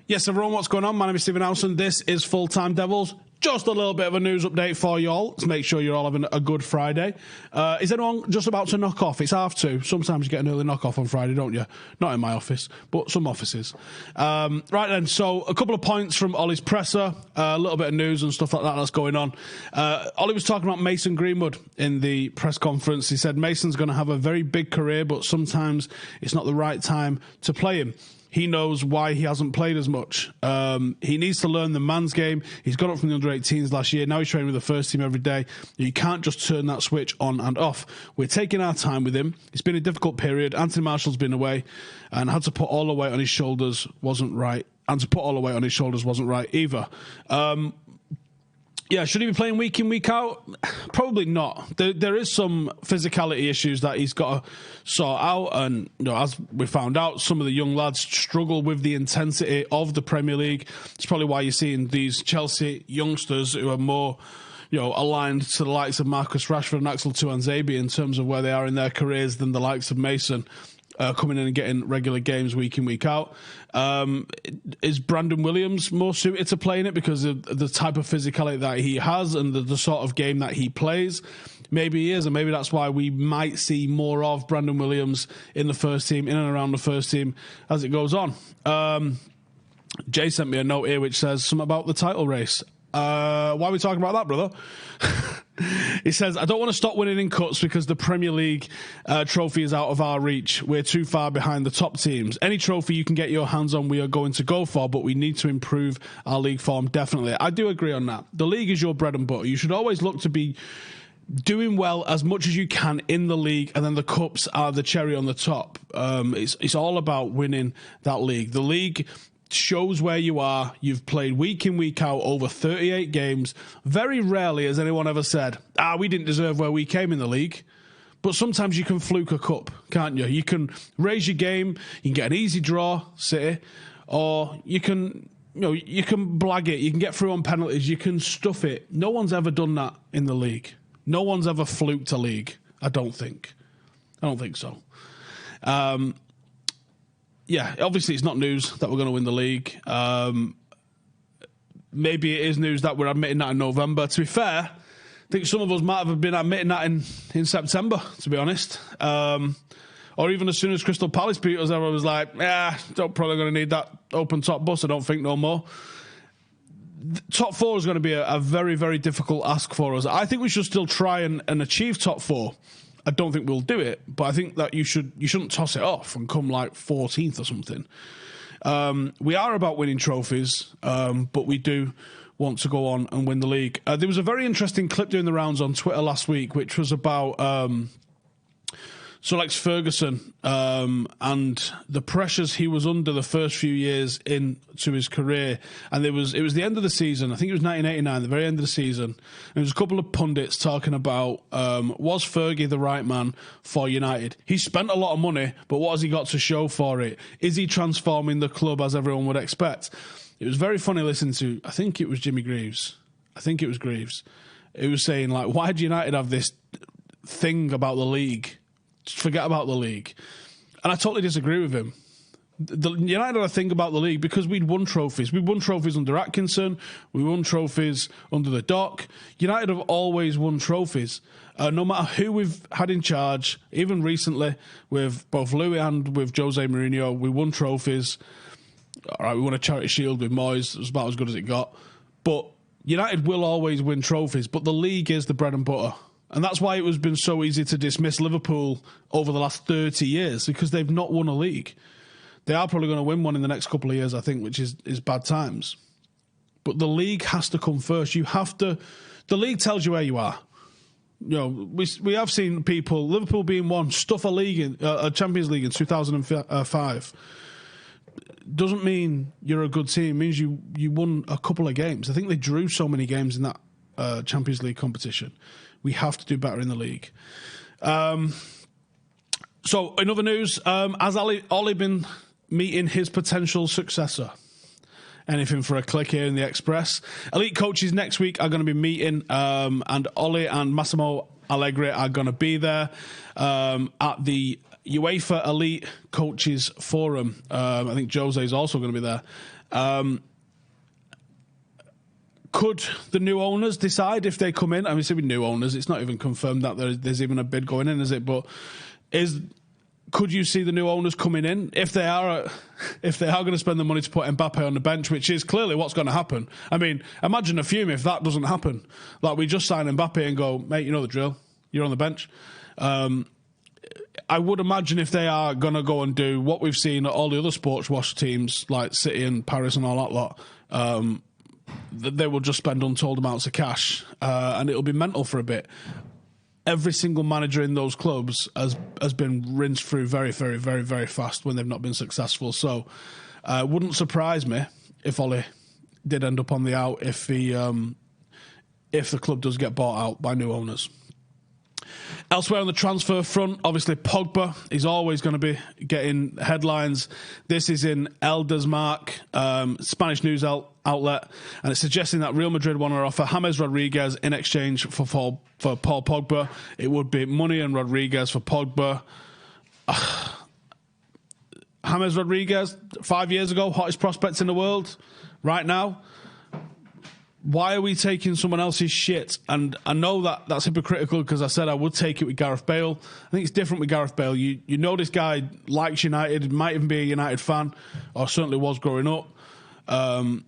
Yes, everyone, what's going on? My name is Stephen Howson. This is Full Time Devils. Just a little bit of a news update for you all to make sure you're all having a good Friday. Is anyone just about to knock off? It's 2:30. Sometimes you get an early knock off on Friday, don't you? Not in my office, but some offices. Right then, so a couple of points from Ollie's presser, a little bit of news and stuff like that that's going on. Ollie was talking about Mason Greenwood in the press conference. He said Mason's going to have a very big career, but sometimes it's not the right time to play him. He knows why he hasn't played as much. He needs to learn the man's game. He's got up from the under-18s last year. Now he's training with the first team every day. You can't just turn that switch on and off. We're taking our time with him. It's been a difficult period. Anthony Martial's been away, and had to put all the weight on his shoulders wasn't right. And to put all the weight on his shoulders wasn't right either. Yeah, should he be playing week in, week out? Probably not. There is some physicality issues that he's got to sort out. And as we found out, some of the young lads struggle with the intensity of the Premier League. It's probably why you're seeing these Chelsea youngsters who are more aligned to the likes of Marcus Rashford and Axel Tuanzebe in terms of where they are in their careers than the likes of Mason. Coming in and getting regular games week in, week out. Is Brandon Williams more suited to playing it because of the type of physicality that he has and the sort of game that he plays? Maybe he is, and maybe that's why we might see more of Brandon Williams in the first team, in and around the first team as it goes on. Jay sent me a note here which says something about the title race. Why are we talking about that, brother? He says, I don't want to stop winning in cuts because the Premier League trophy is out of our reach. We're too far behind the top teams. Any trophy you can get your hands on, we are going to go for, but we need to improve our league form, definitely. I do agree on that. The league is your bread and butter. You should always look to be doing well as much as you can in the league, and then the cups are the cherry on the top. It's all about winning that league. The league shows where you are. You've played week in, week out over 38 games. Very rarely has anyone ever said, we didn't deserve where we came in the league. But sometimes you can fluke a cup, can't you? You can raise your game, you can get an easy draw, City, or you can blag it, you can get through on penalties, you can stuff it. No one's ever done that in the league. No one's ever fluked a league, I don't think so. Yeah, obviously it's not news that we're going to win the league. Maybe it is news that we're admitting that in November. To be fair, I think some of us might have been admitting that in September, to be honest. Or even as soon as Crystal Palace beat us, everyone was like, don't probably going to need that open top bus, I don't think no more. Top four is going to be a very, very difficult ask for us. I think we should still try and achieve top four. I don't think we'll do it, but I think that you shouldn't toss it off and come like 14th or something. We are about winning trophies, but we do want to go on and win the league. There was a very interesting clip doing the rounds on Twitter last week, which was about Sir Alex Ferguson and the pressures he was under the first few years into his career. And it was the end of the season. I think it was 1989, the very end of the season. And there was a couple of pundits talking about, was Fergie the right man for United? He spent a lot of money, but what has he got to show for it? Is he transforming the club as everyone would expect? It was very funny listening to, I think it was Jimmy Greaves. It was saying, like, why did United have this thing about the league? Forget about the league. And I totally disagree with him. United had a thing about the league because we'd won trophies. We won trophies under Atkinson. We won trophies under the Doc. United have always won trophies. No matter who we've had in charge, even recently with both Louis and with Jose Mourinho, we won trophies. All right, we won a Charity Shield with Moyes. It was about as good as it got. But United will always win trophies, but the league is the bread and butter. And that's why it has been so easy to dismiss Liverpool over the last 30 years, because they've not won a league. They are probably going to win one in the next couple of years, I think, which is bad times. But the league has to come first. The league tells you where you are. We have seen people, Liverpool being one, stuff a Champions League in 2005. Doesn't mean you're a good team. It means you won a couple of games. I think they drew so many games in that Champions League competition. We have to do better in the league. So, in other news, has Ollie been meeting his potential successor? Anything for a click here in the Express. Elite coaches next week are going to be meeting, and Ollie and Massimo Allegri are going to be there at the UEFA Elite Coaches Forum. I think Jose is also going to be there. Could the new owners decide if they come in? I mean, say with new owners, it's not even confirmed that there's even a bid going in, is it? But could you see the new owners coming in if they are going to spend the money to put Mbappe on the bench, which is clearly what's going to happen? I mean, imagine a fume if that doesn't happen. Like, we just sign Mbappe and go, mate, you know the drill. You're on the bench. I would imagine if they are going to go and do what we've seen at all the other sports wash teams like City and Paris and all that lot, they will just spend untold amounts of cash, and it'll be mental for a bit. Every single manager in those clubs has been rinsed through very, very, very, very fast when they've not been successful. So it wouldn't surprise me if Ole did end up on the out if the club does get bought out by new owners. Elsewhere on the transfer front, obviously Pogba is always going to be getting headlines. This is in Eldes Marque, Spanish news outlet, and it's suggesting that Real Madrid want to offer James Rodrigeuz in exchange for Paul Pogba. It would be money and Rodrigeuz for Pogba. James Rodrigeuz, 5 years ago, hottest prospects in the world. Right now, why are we taking someone else's shit? And I know that that's hypocritical because I said I would take it with Gareth Bale. I think it's different with Gareth Bale. You know this guy likes United, might even be a United fan, or certainly was growing up.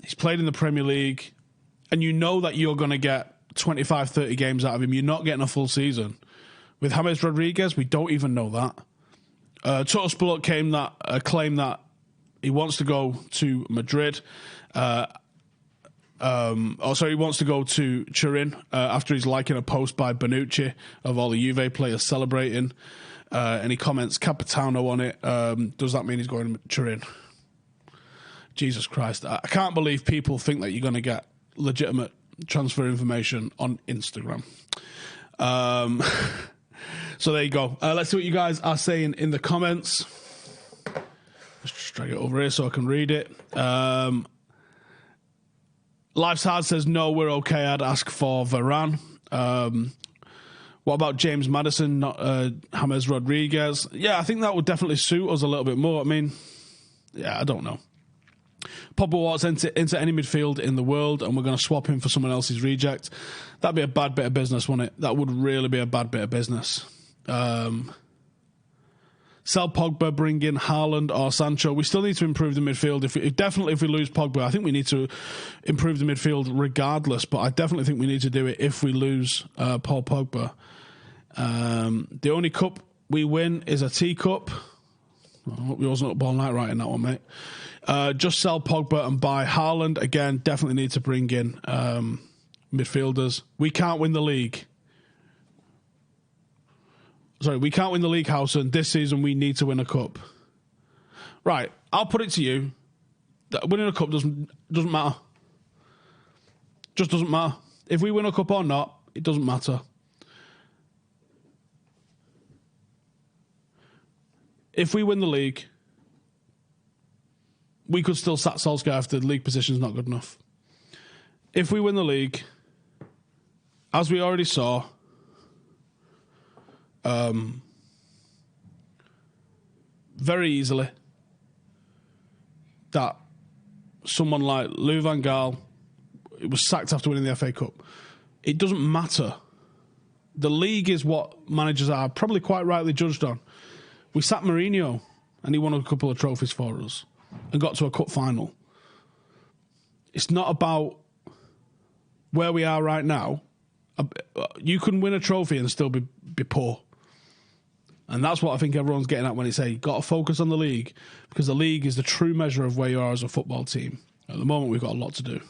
He's played in the Premier League, and you know that you're going to get 25, 30 games out of him. You're not getting a full season. With James Rodrigeuz, we don't even know that. Total Sport claimed that he wants to go to Madrid. He wants to go to Turin after he's liking a post by Bonucci of all the Juve players celebrating. And he comments Capitano on it. Does that mean he's going to Turin? Jesus Christ. I can't believe people think that you're going to get legitimate transfer information on Instagram. So there you go. Let's see what you guys are saying in the comments. Let's just drag it over here so I can read it. Life's Hard says, no, we're okay. I'd ask for Varane. What about James Maddison, not James Rodrigeuz? Yeah, I think that would definitely suit us a little bit more. I mean, yeah, I don't know. Pogba walks into any midfield in the world and we're going to swap him for someone else's reject. That'd be a bad bit of business, wouldn't it? That would really be a bad bit of business. Sell Pogba, bring in Haaland or Sancho. We still need to improve the midfield. If we lose Pogba, I think we need to improve the midfield regardless, but I definitely think we need to do it if we lose Paul Pogba. The only cup we win is a teacup. I hope you wasn't up all night writing that one, mate. Just sell Pogba and buy Haaland. Again, definitely need to bring in midfielders. We can't win the league. Sorry, we can't win the league, Howson. This season, we need to win a cup. Right, I'll put it to you that winning a cup doesn't matter. Just doesn't matter. If we win a cup or not, it doesn't matter. If we win the league, we could still sack Solskjaer if the league position is not good enough. If we win the league, as we already saw, very easily, that someone like Louis van Gaal was sacked after winning the FA Cup. It doesn't matter. The league is what managers are probably quite rightly judged on. We sacked Mourinho and he won a couple of trophies for us and got to a cup final. It's not about where we are right now. You can win a trophy and still be poor. And that's what I think everyone's getting at when they say you've got to focus on the league, because the league is the true measure of where you are as a football team. At the moment, we've got a lot to do.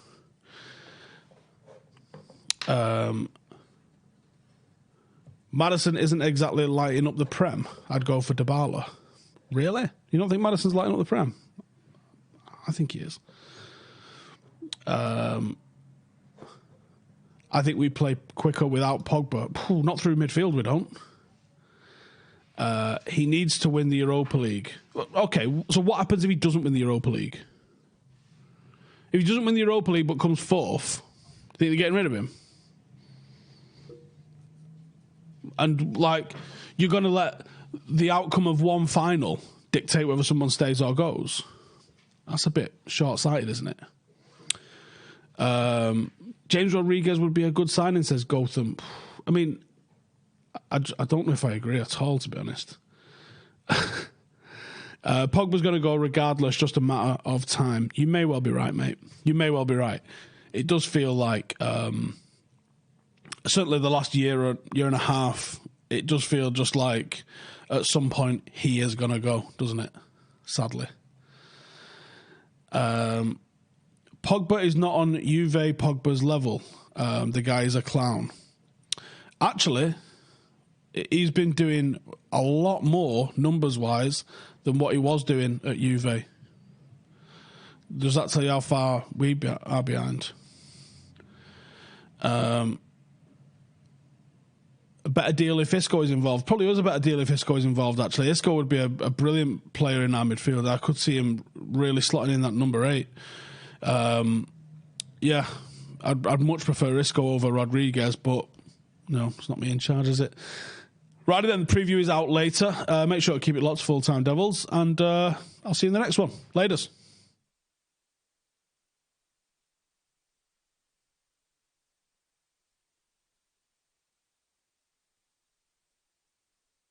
Maddison isn't exactly lighting up the Prem. I'd go for Dybala. Really? You don't think Maddison's lighting up the Prem? I think he is. I think we play quicker without Pogba. Not through midfield, we don't. He needs to win the Europa League. Okay, so what happens if he doesn't win the Europa League? If he doesn't win the Europa League but comes fourth, do you think they're getting rid of him? And, you're going to let the outcome of one final dictate whether someone stays or goes? That's a bit short-sighted, isn't it? James Rodrigeuz would be a good signing, says Gotham. I mean, I don't know if I agree at all, to be honest. Pogba's going to go regardless, just a matter of time. You may well be right, mate. You may well be right. It does feel like, certainly the last year and a half, it does feel just like at some point he is going to go, doesn't it? Sadly. Pogba is not on Juve Pogba's level. The guy is a clown. Actually, he's been doing a lot more, numbers-wise, than what he was doing at Juve. Does that tell you how far we are behind? A better deal if Isco is involved. Probably was a better deal if Isco is involved, actually. Isco would be a brilliant player in our midfield. I could see him really slotting in that number 8. Yeah, I'd much prefer Isco over Rodrigeuz, but no, it's not me in charge, is it? Righty then, the preview is out later. Make sure to keep it locked, Full Time Devils, and I'll see you in the next one. Laters.